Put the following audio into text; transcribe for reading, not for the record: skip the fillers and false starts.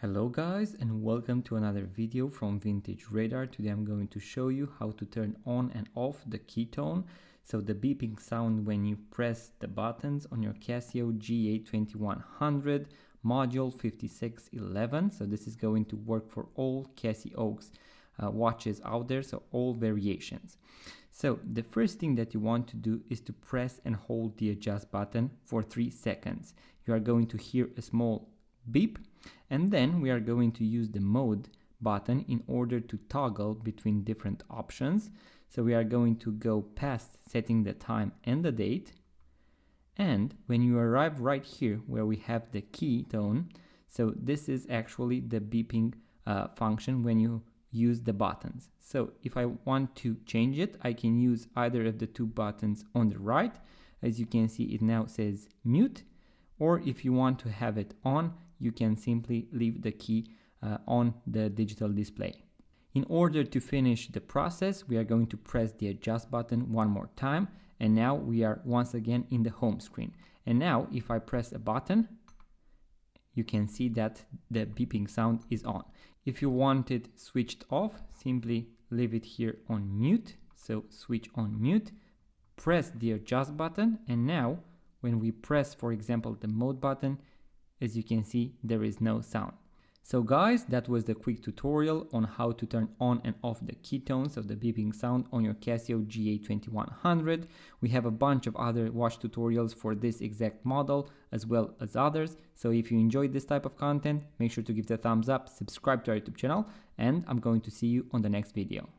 Hello guys, and welcome to another video from Vintage Radar. Today I'm going to show you how to turn on and off the key tone, so the beeping sound when you press the buttons on your Casio GA-2100 module 5611. So this is going to work for all Casio watches out there, so all variations. So the first thing that you want to do is to press and hold the adjust button for 3 seconds. You are going to hear a small beep, and then we are going to use the mode button in order to toggle between different options. So we are going to go past setting the time and the date, and when you arrive right here where we have the key tone, so this is actually the beeping function when you use the buttons. So if I want to change it, I can use either of the two buttons on the right. As you can see, it now says mute, or if you want to have it on, you can simply leave the key on the digital display. In order to finish the process, we are going to press the adjust button one more time, and now we are once again in the home screen. And now if I press a button, you can see that the beeping sound is on. If you want it switched off, simply leave it here on mute. So switch on mute, press the adjust button, and now when we press, for example, the mode button, as you can see, there is no sound. So guys, that was the quick tutorial on how to turn on and off the key tones of the beeping sound on your Casio GA-2100. We have a bunch of other watch tutorials for this exact model as well as others. So if you enjoyed this type of content, make sure to give it a thumbs up, subscribe to our YouTube channel, and I'm going to see you on the next video.